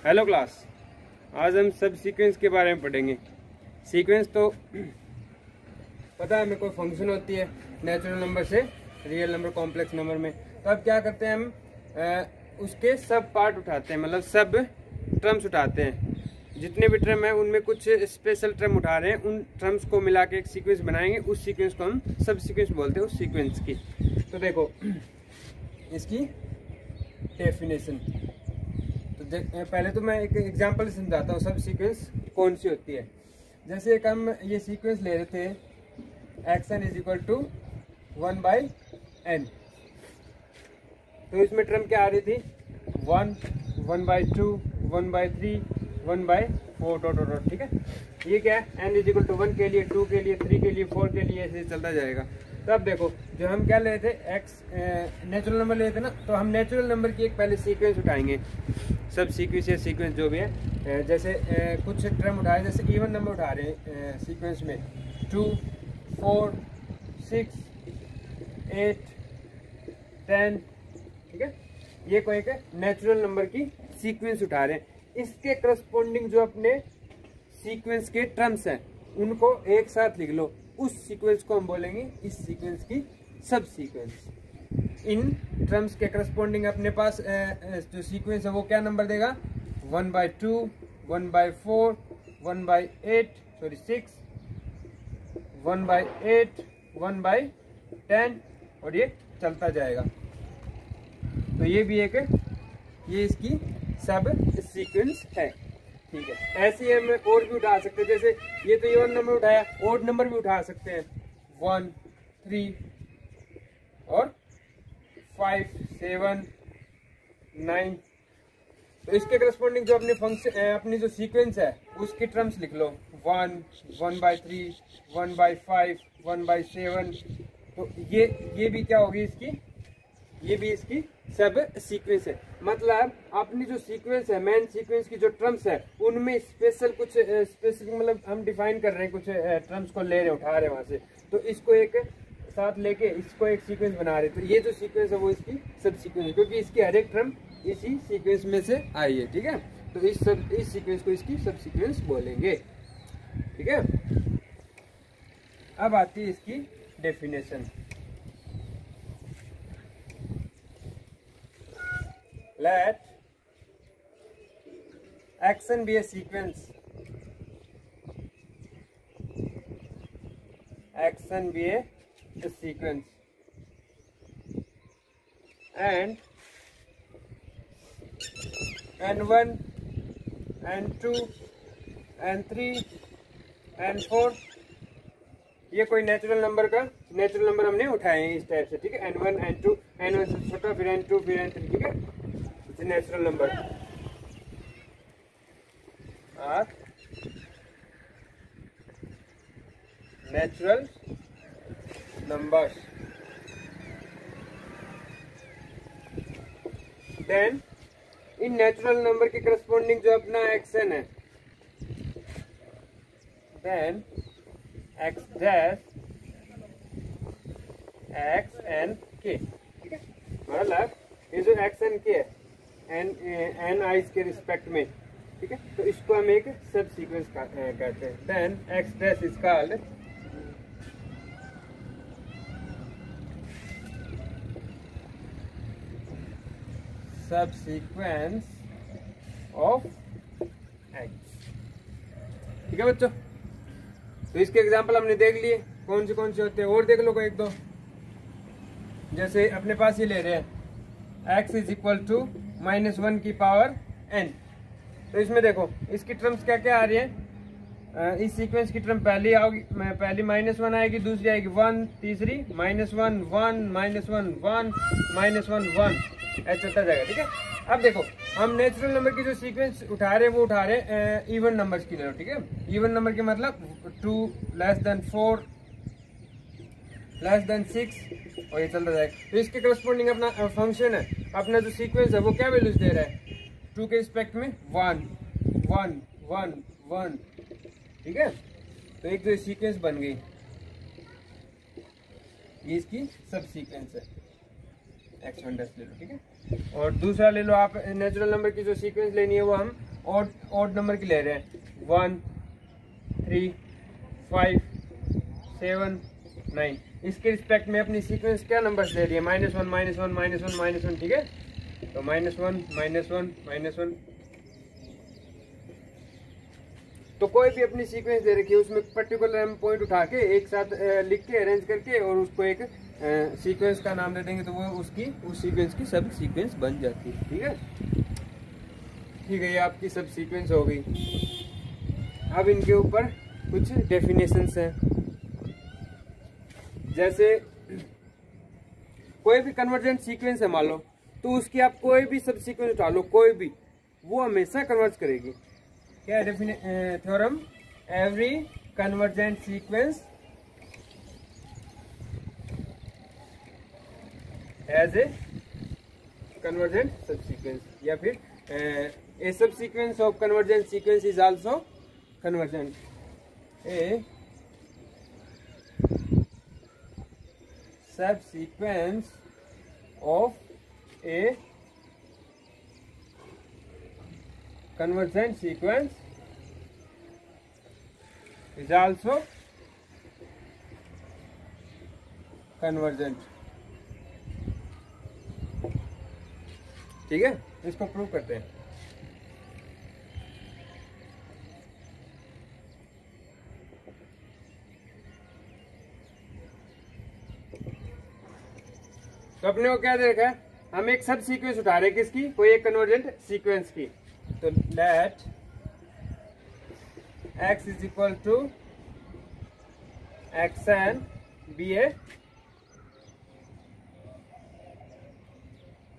Hello class, आज हम सब सीक्वेंस के बारे में पढ़ेंगे। सीक्वेंस तो पता है हमें, कोई फंक्शन होती है नेचुरल नंबर से रियल नंबर कॉम्प्लेक्स नंबर में। तो अब क्या करते हैं हम, उसके सब पार्ट उठाते हैं, मतलब सब टर्म्स उठाते हैं। जितने भी टर्म हैं उनमें कुछ स्पेशल टर्म उठा रहे हैं, उन टर्म्स को मिला के एक सीक्वेंस बनाएंगे। उस सीक्वेंस को हम सब सीक्वेंस बोलते हैं, उस सीक्वेंस की। तो देखो इसकी डेफिनेशन, तो पहले तो मैं एक एग्जांपल समझाता हूँ सब सीक्वेंस कौन सी होती है। जैसे एक हम ये सीक्वेंस ले रहे थे xn is equal to 1/n, तो इसमें टर्म क्या आ रही थी 1, 1/2, 1/3, 1/4 डॉट डॉट डॉट। ठीक है, ये क्या है n इज इक्वल टू 1 के लिए, 2 के लिए, 3 के लिए, 4 के लिए, ऐसे चलता जाएगा। तो अब देखो, जो हम क्या ले थे x नेचुरल नंबर ले थे ना, तो हम नेचुरल नंबर की एक पहले सीक्वेंस उठाएंगे, सब सीक्वेंस या सीक्वेंस जो भी है। जैसे कुछ टर्म उठाए, जैसे इवन नंबर उठा रहे हैं सीक्वेंस में 2, 4, 6, 8, 10। ठीक है, ये कोई एक नेचुरल नंबर की सीक्वेंस उठा रहे हैं। इसके करस्पॉन्डिंग जो अपने सीक्वेंस के टर्म्स हैं उनको एक साथ लिख लो, उस सीक्वेंस को हम बोलेंगे इस सीक्वेंस की सब सीक्वेंस। इन टर्म्स के करस्पॉन्डिंग अपने पास जो सीक्वेंस है वो क्या नंबर देगा 1/2, 1/4, 1/8, सॉरी 6, 1/8, 1/10, और ये चलता जाएगा। तो ये भी एक, ये इसकी सब सीक्वेंस है। ठीक है, ऐसे ही हम और भी उठा सकते हैं। जैसे ये तो इवन नंबर उठाया, ओड नंबर भी उठा सकते हैं 1, 3 और 5, 7, 9। तो इसके करस्पॉन्डिंग जो अपने फंक्शन अपनी जो सीक्वेंस है उसकी टर्म्स लिख लो 1, 1/3, 1/5, 1/7। तो ये भी क्या होगी इसकी, ये भी इसकी सब सीक्वेंस है। मतलब अपनी जो सीक्वेंस है, मेन सीक्वेंस की जो टर्म्स है उनमें स्पेशल कुछ स्पेसिफिक, मतलब हम डिफाइन कर रहे हैं, कुछ टर्म्स को ले रहे हैं, उठा रहे हैं वहां से, तो इसको एक साथ लेके इसको एक सीक्वेंस बना रहे हैं। तो ये जो सीक्वेंस है वो इसकी सब सीक्वेंस है, क्योंकि इसकी हर एक टर्म इसी सीक्वेंस में से आई है। ठीक है, तो इस सीक्वेंस को इसकी सब सीक्वेंस बोलेंगे। ठीक है, अब आती है इसकी definition. Let xn be a sequence. Xn be a sequence, and n1, n2, n3, n4 ये कोई नेचुरल नंबर हमने उठाए हैं इस टाइप से। ठीक है, n1, n2, n1 से छोटा, फिर n2, फिर n3। ठीक है, natural number or natural numbers. Then इन नेचुरल नंबर के करस्पॉन्डिंग जो अपना xn है, then x dash xn k। ठीक है, मतलब ये जो xn k है एन आइज के रिस्पेक्ट में। ठीक है, तो इसको हम एक सब सीक्वेंस कहते हैं। Then x dash is called subsequence of x. ठीक है बच्चों, तो इसके एग्जांपल हमने देख लिए कौन से होते हैं, और देख लो कोई एक दो। जैसे अपने पास ये ले रहे हैं x इज इक्वल टू -1 की पावर n। तो इसमें देखो इसकी टर्म्स क्या क्या आ रही है। इस सीक्वेंस की टर्म पहली -1 आएगी, दूसरी आएगी 1, तीसरी -1, 1, -1, 1, -1, 1, ऐसा चलता जाएगा। ठीक है, अब देखो हम नेचुरल नंबर की जो सीक्वेंस उठा रहे हैं वो उठा रहे हैं इवन नंबर्स की। ठीक है, इवन नंबर के मतलब 2 लेस देन 4 लेस देन 6, और ये चलता जाएगा। तो इसके करस्पॉन्डिंग अपना फंक्शन है, अपना जो सीक्वेंस है वो क्या वैल्यूज दे रहा है 2 के रिस्पेक्ट में 1, 1, 1, 1। ठीक है, तो एक जो सीक्वेंस बन गई, ये इसकी सब सीक्वेंस है। x1 डैश ले लो। ठीक है, और दूसरा ले लो आप, नेचुरल नंबर की जो सीक्वेंस लेनी है वो हम ऑड नंबर की ले रहे हैं, 1 3 5 7 9, इसके रिस्पेक्ट में अपनी सीक्वेंस क्या नंबर दे रही है, -1 -1 -1 -1, ठीक है। तो -1 -1 -1, तो कोई भी अपनी सीक्वेंस दे रखी है उसमें पर्टिकुलर हम पॉइंट उठा के एक साथ लिख के अरेंज करके और उसको एक सीक्वेंस का नाम दे देंगे, तो वो उसकी उस सीक्वेंस की सब सीक्वेंस बन जाती है, ठीक है। ठीक है, ये आपकी सब सीक्वेंस हो गई। अब इनके ऊपर कुछ डेफिनेशंस हैं, जैसे कोई भी कन्वर्जेंट सीक्वेंस है मान लो, तो उसकी आप कोई भी सब सीक्वेंस उठा लो, कोई भी, वो हमेशा कन्वर्ज करेगी। क्या है theorem? Every convergent sequence as a convergent subsequence, या फिर a subsequence of convergent sequence is also convergent. A subsequence of a convergent sequence is also convergent, ठीक है। इसको प्रूव करते हैं। तो अपने को क्या दे रखा है, हम एक सब सीक्वेंस उठा रहे हैं, किसकी? कोई एक कन्वर्जेंट सीक्वेंस की। तो let x is equal to xn be a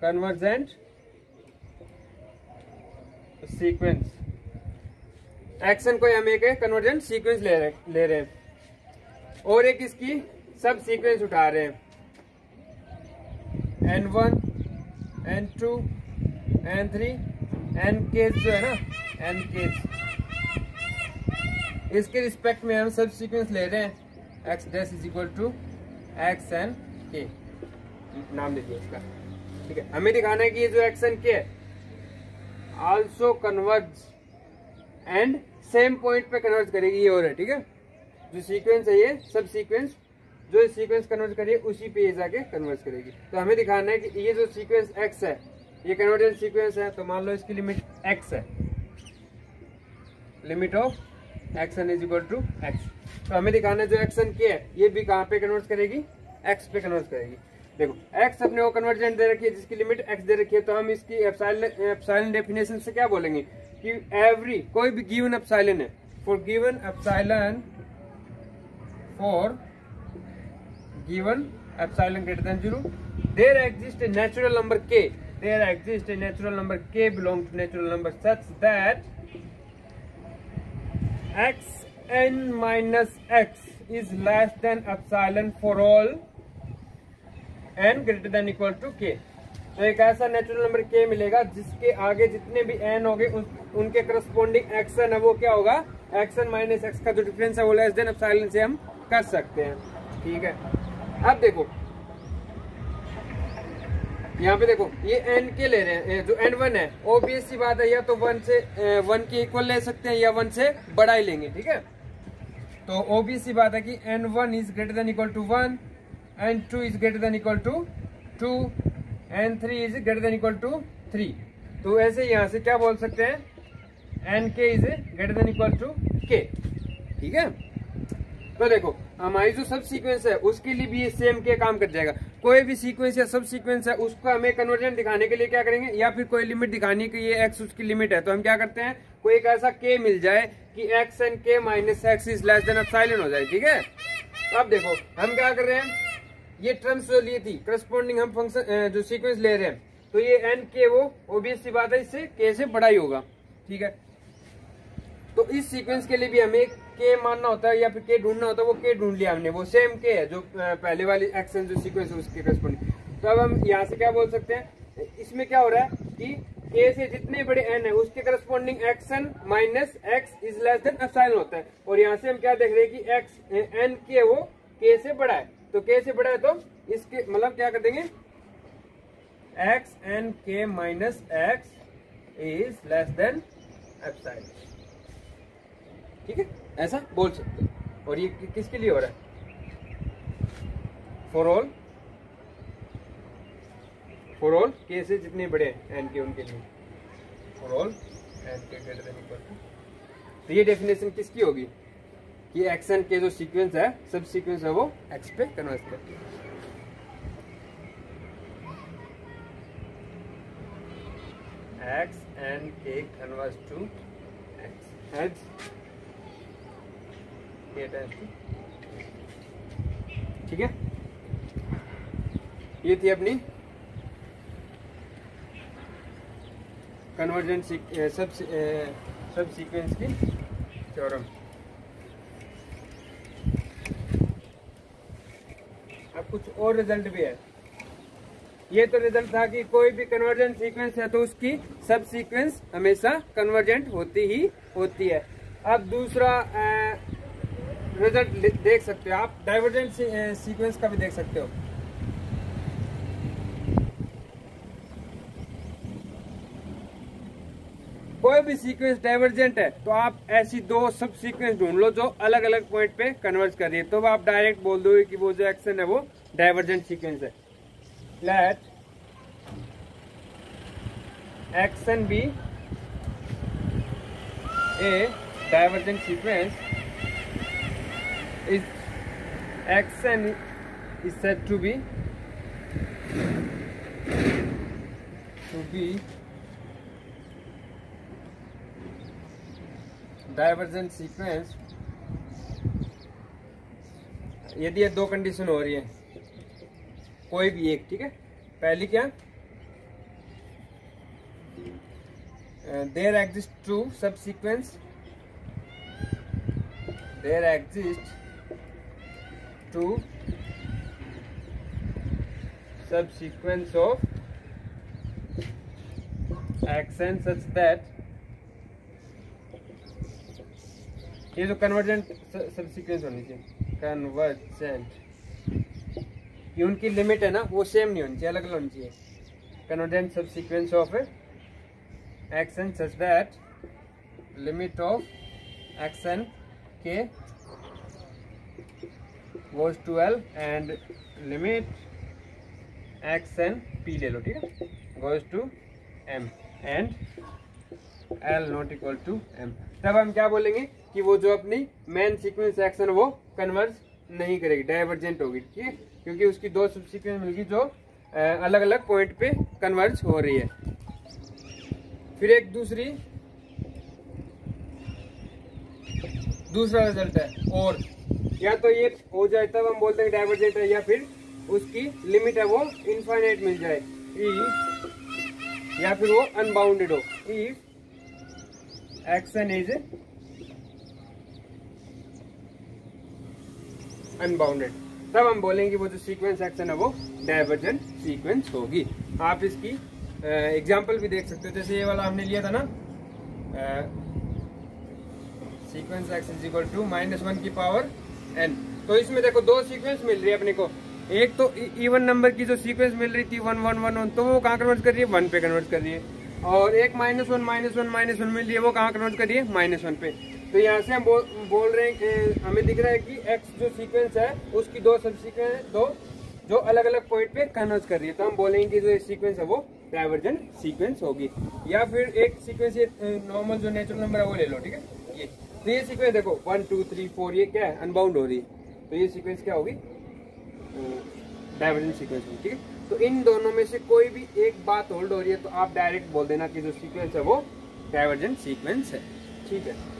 convergent sequence. xn को हम एक कन्वर्जेंट सीक्वेंस ले रहे हैं और एक इसकी सब सीक्वेंस उठा रहे हैं, n1 n2 n3 n case जो है ना, n केस, इसके रिस्पेक्ट में हम सब सीक्वेंस ले रहे हैं, x dash is equal to xn k, नाम दीजिए इसका, ठीक है। हमें दिखाना है कि ये जो xn k है also converge and same point पे कन्वर्ज करेगी, ये हो रहा है, ठीक है। जो सीक्वेंस है ये सब सीक्वेंस जो सीक्वेंस कन्वर्ज करिए उसी पे ये जाके कन्वर्ज करेगी। तो हमें दिखाना है कि ये जो सीक्वेंस x है ये कन्वर्जेंट सीक्वेंस है, तो मान लो इसकी लिमिट x है, limit of xn is equal to x। तो हमें दिखाना है जो xn k है ये भी कहाँ पे कन्वर्ज करेगी, x पे कन्वर्ज करेगी। देखो x अपने को कन्वर्जेंट दे रखी है जिसकी लिमिट x दे रखी है, तो हम इसकी एप्सिलॉन डेफिनेशन से क्या बोलेंगे कि एवरी, कोई भी गिवन एप्सिलॉन है, for given epsilon, for given epsilon greater than 0 there exists a natural number k, there exists a natural number k belong to natural number such that xn minus x is less than epsilon for all n greater than equal to k। तो एक ऐसा natural number k मिलेगा जिसके आगे जितने भी n होंगे उनके करस्पॉन्डिंग xn है वो क्या होगा, xn माइनस x का जो डिफरेंस है वो लेस देन एप्सिलॉन से हम कर सकते हैं, ठीक है। अब देखो यहाँ पे देखो ये n के ले रहे हैं, जो n1 है ऑब्वियस सी बात है, या तो 1 से 1 के इक्वल ले सकते हैं या 1 से बड़ा ही लेंगे, ठीक है। तो ऑब्वियस सी बात है कि n1 is greater than equal to 1, n2 is greater than equal to 2, n3 is greater than equal to 3। तो ऐसे यहाँ से क्या बोल सकते हैं, nk is greater than equal to k, ठीक है। तो देखो हमारी जो सब सीक्वेंस है उसके लिए भी ये सेम के काम कर जाएगा। कोई भी सीक्वेंस या सब सीक्वेंस है उसको हमें कन्वर्जेंट दिखाने के लिए क्या करेंगे, या फिर कोई लिमिट दिखानी कि ये x उसकी लिमिट है, तो हम क्या करते हैं, कोई एक ऐसा k मिल जाए कि x and k minus x is less then epsilon हो जाए, ठीक है। तो अब देखो हम क्या कर रहे हैं, ये टर्म्स जो ली थी करस्पॉन्डिंग हम फंक्शन जो सीक्वेंस ले रहे हैं, तो ये n k वो ऑब्वियस सी बात है इससे k से बड़ा ही होगा, ठीक है। तो इस सीक्वेंस के लिए भी हमें k मानना होता है या फिर k ढूंढना होता है, वो k ढूंढ लिया हमने, वो सेम k है जो पहले वाली एक्शन जो सीक्वेंस है उसके करस्पॉन्डिंग। तो अब हम यहाँ से क्या बोल सकते हैं, इसमें क्या हो रहा है कि k से जितने बड़े n है उसके corresponding action minus x is less then epsilon होता है, और यहाँ से हम क्या देख रहे हैं कि x n k वो k से बड़ा है, तो k से बड़ा है तो इसके मतलब क्या कर देंगे, x n k minus x is less than epsilon. ठीक है, ऐसा बोल सकते हो। और ये किसके लिए हो रहा है? फॉर ऑल केसेस जितने बड़े हैं एन के उनके लिए, फॉर ऑल एन के ग्रेटर देन इक्वल टू। तो ये डेफिनेशन किसकी होगी कि एक्स एन के जो सीक्वेंस है, सब सीक्वेंस है वो एक्स पे कन्वर्ट करती है। एक्स एन के कन्वर्ट टू एक्स हेज के टाइम्स टू। ठीक है, ये थी अपनी कन्वर्जेंट सब सीक्वेंस की थ्योरम। अब कुछ और रिजल्ट भी है। ये तो रिजल्ट था कि कोई भी कन्वर्जेंट सीक्वेंस है तो उसकी सब सीक्वेंस हमेशा कन्वर्जेंट होती ही होती है। अब दूसरा रिजल्ट देख सकते हो आप, डाइवर्जेंट सीक्वेंस का भी देख सकते हो। कोई भी सीक्वेंस डाइवर्जेंट है तो आप ऐसी दो सब सीक्वेंस ढूंढ लो जो अलग अलग पॉइंट पे कन्वर्ज कर रही है, तो आप डायरेक्ट बोल दोगे कि वो जो एक्शन है वो डाइवर्जेंट सीक्वेंस है। Let x n be a divergent sequence is x n is said to be divergent sequence यदि ये दो कंडीशन हो रही है, कोई भी एक। ठीक है, पहली क्या, देयर एग्जिस्ट टू सब सीक्वेंस, देयर एग्जिस्ट टू सब sequence of x n such that, ये जो कन्वर्जेंट सब सीक्वेंस होनी चाहिए, कन्वर्जेंट, ये उनकी लिमिट है ना वो सेम नहीं होनी चाहिए, अलग अलग होनी चाहिए। Convergent subsequence of x n such that limit of x n k goes to L and limit x n p ले लो। ठीक है, goes to M and L not equal to M. तब हम क्या बोलेंगे कि वो जो अपनी मेन सीक्वेंस एक्शन वो कन्वर्ज नहीं करेगी, डाइवर्जेंट होगी। ठीक है, क्योंकि उसकी दो सब सीक्वेंस मिलगी जो अलग अलग पॉइंट पे कन्वर्ज हो रही है। फिर एक दूसरा रिजल्ट है, और या तो ये हो जाए तब हम बोलते हैं डाइवर्जेंट है, या फिर उसकी लिमिट है वो इनफाइनाइट मिल जाए, या फिर वो अनबाउंडेड हो। इफ एक्शन इज अनबाउंडेड, तब हम बोलेंगे वो जो सीक्वेंस एक्शन है वो डाइवर्जेंट सीक्वेंस होगी। आप इसकी एग्जांपल भी देख सकते हो, जैसे ये वाला हमने लिया था ना, sequence x is equal to -1 की पावर n। तो इसमें देखो दो सीक्वेंस मिल रही है अपने को, एक तो इवन नंबर की जो सीक्वेंस मिल रही थी 1 1 1 1, तो वो कहाँ कन्वर्ट कर रही है, 1 पे कन्वर्ट कर रही है। और एक -1 -1 -1 मिल रही है, वो कहाँ कन्वर्ट कर रही है, -1 पे। तो यहाँ से हम बोल रहे हैं कि हमें दिख रहा है कि x जो सीक्वेंस है उसकी दो सब सीक्वेंस दो जो अलग अलग पॉइंट पे कन्वर्ज कर रही है, तो हम बोलेंगे कि जो सीक्वेंस है वो डाइवर्जेंट सीक्वेंस होगी। या फिर एक सीक्वेंस ये नॉर्मल जो नेचुरल नंबर है वो ले लो। ठीक है, ये तो ये सीक्वेंस देखो 1 2 3 4 ये क्या है, अनबाउंड हो रही है, तो ये सीक्वेंस क्या होगी, डाइवर्जेंट सीक्वेंस होगी। ठीक है, तो इन दोनों में से कोई भी एक बात होल्ड हो रही है तो आप डायरेक्ट बोल देना कि जो सीक्वेंस है वो डाइवर्जेंट सीक्वेंस है। ठीक है।